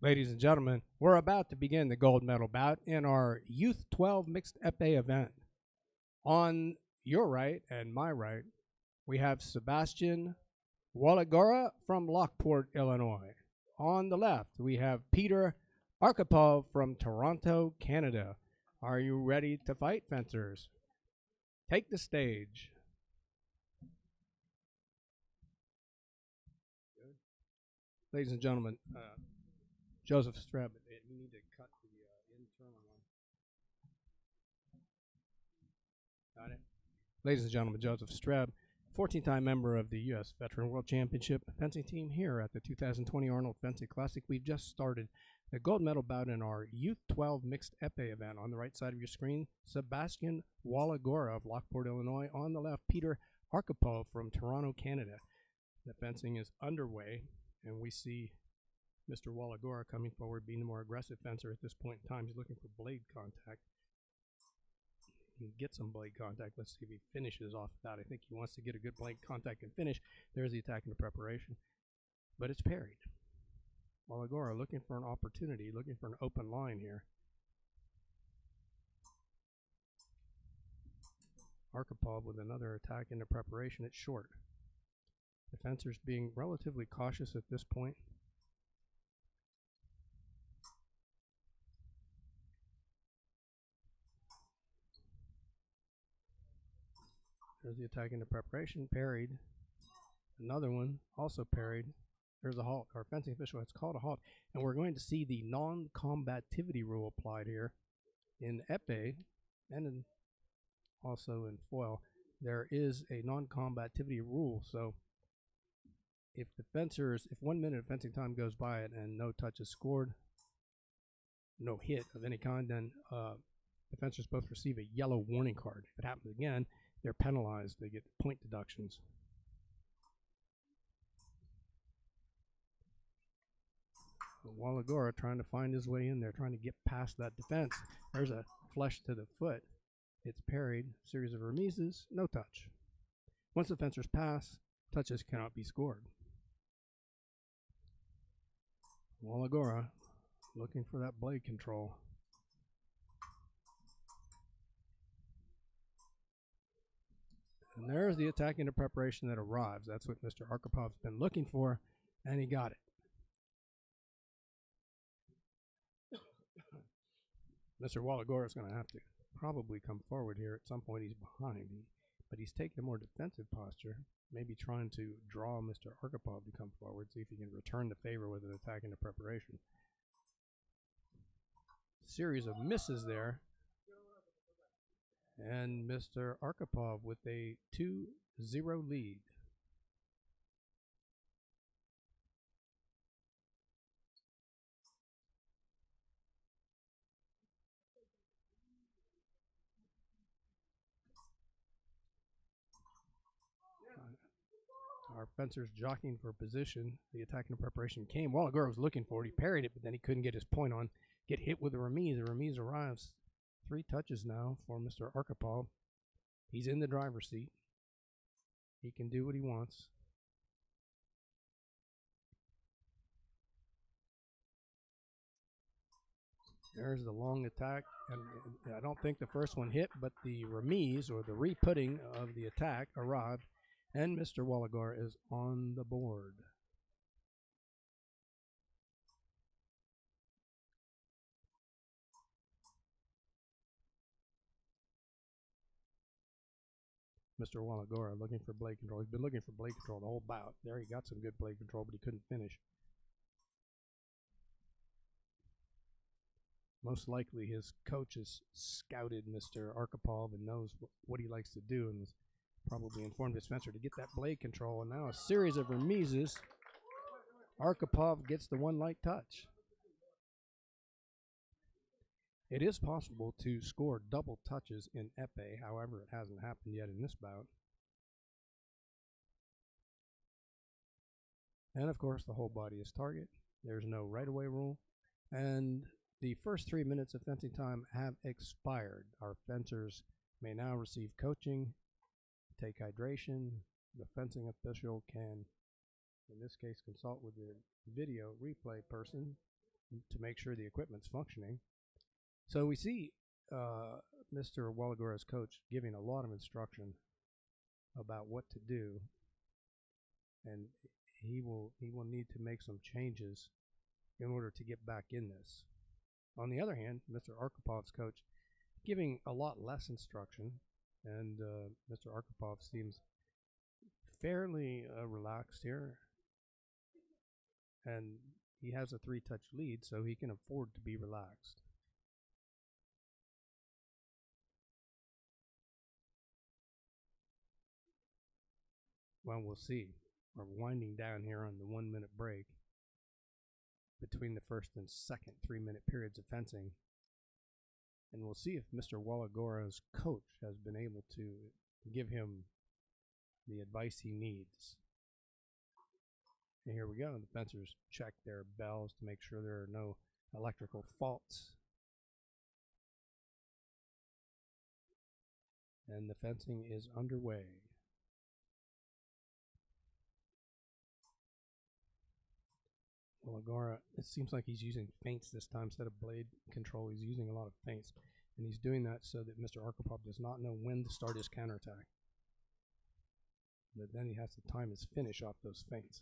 Ladies and gentlemen, we're about to begin the gold medal bout in our Youth 12 Mixed Epee event. On your right and my right, we have Sebastian Walagora from Lockport, Illinois. On the left, we have Peter Arkhipov from Toronto, Canada. Are you ready to fight, fencers? Take the stage. Ladies and gentlemen, Joseph Streb, you need to cut the internal one. Got it? Ladies and gentlemen, Joseph Streb, 14-time member of the U.S. Veteran World Championship fencing team here at the 2020 Arnold Fencing Classic. We've just started the gold medal bout in our Youth 12 Mixed Epee event. On the right side of your screen, Sebastian Walagora of Lockport, Illinois. On the left, Peter Arkhipov from Toronto, Canada. The fencing is underway, and we see Mr. Walagora coming forward, being the more aggressive fencer at this point in time. He's looking for blade contact. He can get some blade contact. Let's see if he finishes off that. I think he wants to get a good blade contact and finish. There's the attack into preparation. But it's parried. Walagora looking for an opportunity, looking for an open line here. Arkhipov with another attack into preparation. It's short. The fencer's being relatively cautious at this point. There's the attack into preparation, parried. Another one, also parried. There's a halt. Our fencing official has called a halt. And we're going to see the non-combativity rule applied here in epee and also in foil. There is a non-combativity rule. So if 1 minute of fencing time goes by it and no touch is scored, no hit of any kind, then the fencers both receive a yellow warning card. If it happens again, they're penalized. They get point deductions. Walagora trying to find his way in there, trying to get past that defense. There's a flush to the foot. It's parried. Series of remises, no touch. Once the fencers pass, touches cannot be scored. Walagora looking for that blade control. And there's the attack into preparation that arrives. That's what Mr. Arkhipov has been looking for, and he got it. Mr. Walagora is going to have to probably come forward here at some point. He's behind, but he's taking a more defensive posture, maybe trying to draw Mr. Arkhipov to come forward, see if he can return the favor with an attack into preparation. Series of misses there. And Mr. Arkhipov with a 2-0 lead. Our fencers jockeying for position. The attack into preparation came. Walagora was looking for it. He parried it, but then he couldn't get his point on. Get hit with a remise. The remise arrives. 3 touches now for Mr. Arkhipov. He's in the driver's seat. He can do what he wants. There's the long attack, and I don't think the first one hit, but the remise or the re-putting of the attack arrived, and Mr. Walagora is on the board. Mr. Walagora looking for blade control. He's been looking for blade control the whole bout. There he got some good blade control, but he couldn't finish. Most likely his coach has scouted Mr. Arkhipov and knows what he likes to do and has probably informed his fencer to get that blade control. And now a series of remises. Arkhipov gets the one light touch. It is possible to score double touches in epee, however, it hasn't happened yet in this bout. And of course, the whole body is target. There's no right-of-way rule. And the first 3 minutes of fencing time have expired. Our fencers may now receive coaching, take hydration. The fencing official can, in this case, consult with the video replay person to make sure the equipment's functioning. So we see Mr. Wallagora's coach giving a lot of instruction about what to do, and he will need to make some changes in order to get back in this. On the other hand, Mr. Arkapov's coach giving a lot less instruction, and Mr. Arkhipov seems fairly relaxed here, and he has a 3-touch lead, so he can afford to be relaxed. Well, we'll see. We're winding down here on the 1-minute break between the first and second 3-minute periods of fencing. And we'll see if Mr. Wallagora's coach has been able to give him the advice he needs. And here we go. The fencers check their bells to make sure there are no electrical faults. And the fencing is underway. Wallagora, it seems like he's using feints this time instead of blade control. He's using a lot of feints, and he's doing that so that Mr. Arkhipov does not know when to start his counterattack. But then he has to time his finish off those feints.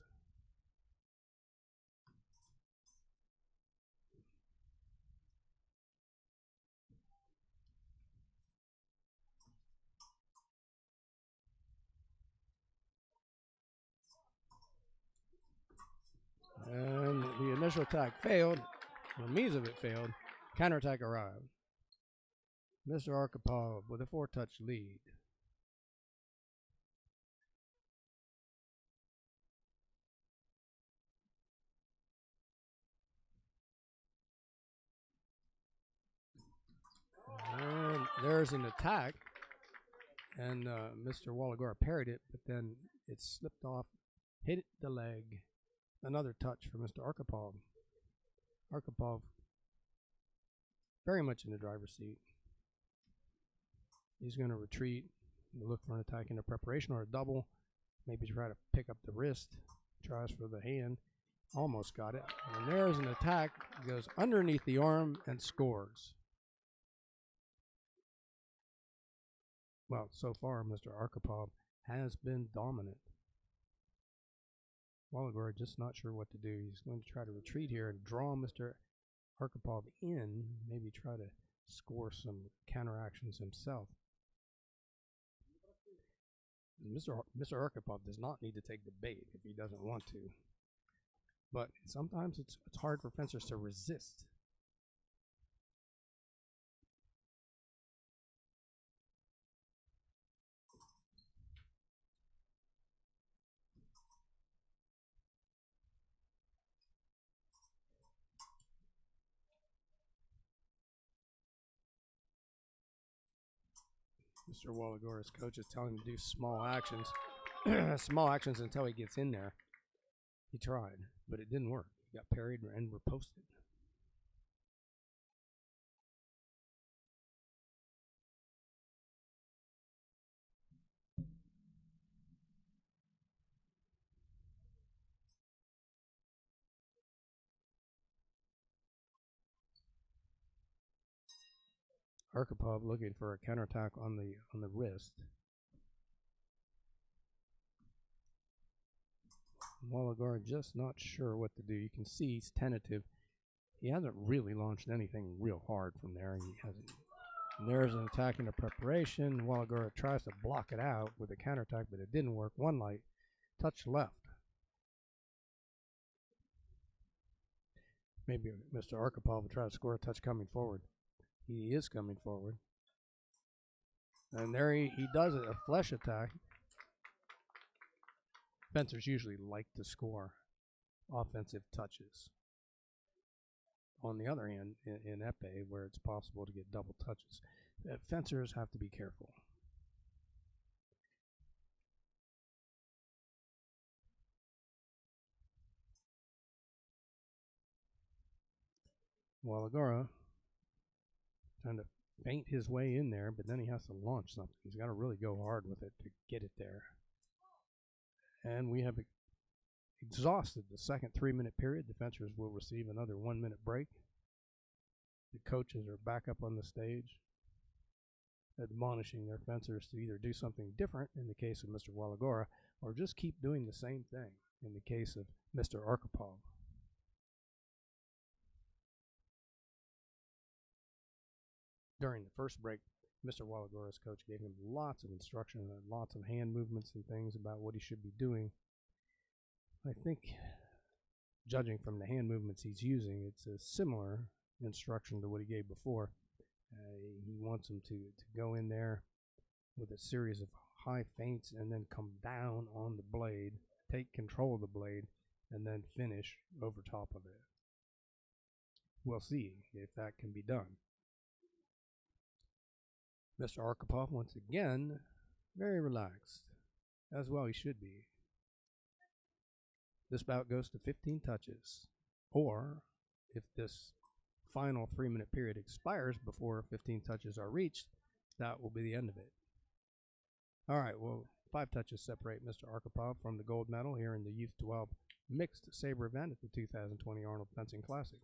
And the initial attack failed. The means of it failed. Counterattack arrived. Mr. Arkhipov with a 4-touch lead. And there's an attack. And Mr. Wallagora parried it, but then it slipped off, hit the leg. Another touch for Mr. Arkhipov. Arkhipov very much in the driver's seat. He's going to retreat, look for an attack into preparation or a double. Maybe try to pick up the wrist. Tries for the hand. Almost got it. And there's an attack. Goes underneath the arm and scores. Well, so far, Mr. Arkhipov has been dominant. Wallagora just not sure what to do. He's going to try to retreat here and draw Mr. Arkhipov in, maybe try to score some counteractions himself. Mr. Arkhipov does not need to take the bait if he doesn't want to. But sometimes it's hard for fencers to resist. Mr. Wallagora's coach is telling him to do small actions, small actions until he gets in there. He tried, but it didn't work. He got parried and riposted. Arkhipov looking for a counterattack on the wrist. Wallagora just not sure what to do. You can see he's tentative. He hasn't really launched anything real hard from there. He hasn't. And there's an attack into preparation. Wallagora tries to block it out with a counterattack, but it didn't work. One light, touch left. Maybe Mr. Arkhipov will try to score a touch coming forward. He is coming forward. And there he does it, a flesh attack. Fencers usually like to score offensive touches. On the other hand, in épée, where it's possible to get double touches, fencers have to be careful. Wallagora trying to feint his way in there, but then he has to launch something. He's got to really go hard with it to get it there. And we have exhausted the second 3-minute period. The fencers will receive another 1-minute break. The coaches are back up on the stage, admonishing their fencers to either do something different in the case of Mr. Walagora, or just keep doing the same thing in the case of Mr. Arkhipov. During the first break, Mr. Walagora's coach gave him lots of instruction and lots of hand movements and things about what he should be doing. I think, judging from the hand movements he's using, it's a similar instruction to what he gave before. He wants him to go in there with a series of high feints and then come down on the blade, take control of the blade, and then finish over top of it. We'll see if that can be done. Mr. Arkhipov, once again, very relaxed, as well he should be. This bout goes to 15 touches, or if this final 3-minute period expires before 15 touches are reached, that will be the end of it. All right, well, 5 touches separate Mr. Arkhipov from the gold medal here in the Youth 12 Mixed Saber event at the 2020 Arnold Fencing Classic.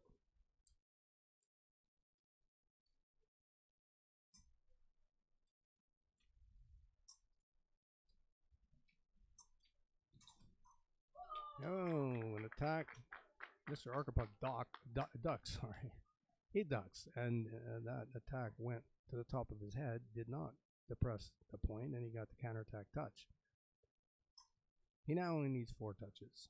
Oh, an attack. Mr. Arkhipov ducks, sorry. He ducks, and that attack went to the top of his head, did not depress the point, and he got the counterattack touch. He now only needs 4 touches.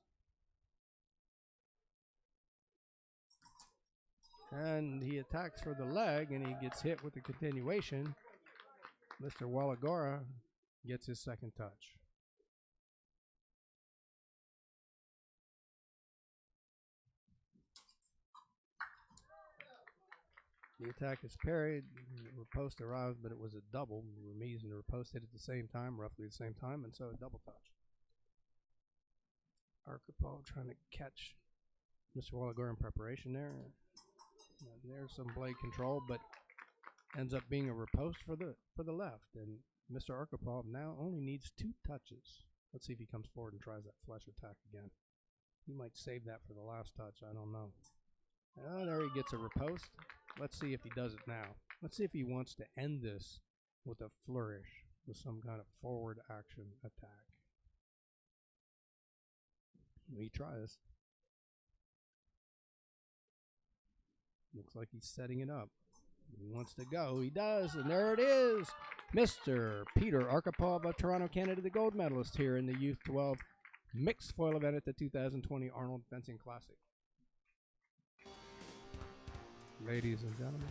And he attacks for the leg, and he gets hit with the continuation. Mr. Walagora gets his second touch. The attack is parried. Riposte arrived, but it was a double. Remise and Riposte hit at the same time, roughly the same time, and so a double touch. Arkhipov trying to catch Mr. Walagora in preparation there. And there's some blade control, but ends up being a riposte for the left. And Mr. Arkhipov now only needs 2 touches. Let's see if he comes forward and tries that flesh attack again. He might save that for the last touch. I don't know. Oh, there he gets a riposte. Let's see if he does it now. Let's see if he wants to end this with a flourish, with some kind of forward action attack. He tries. Looks like he's setting it up. He wants to go. He does, and there it is. Mr. Peter Arkhipov of Toronto, Canada, the gold medalist here in the Youth 12 Mixed Foil event at the 2020 Arnold Fencing Classic. Ladies and gentlemen,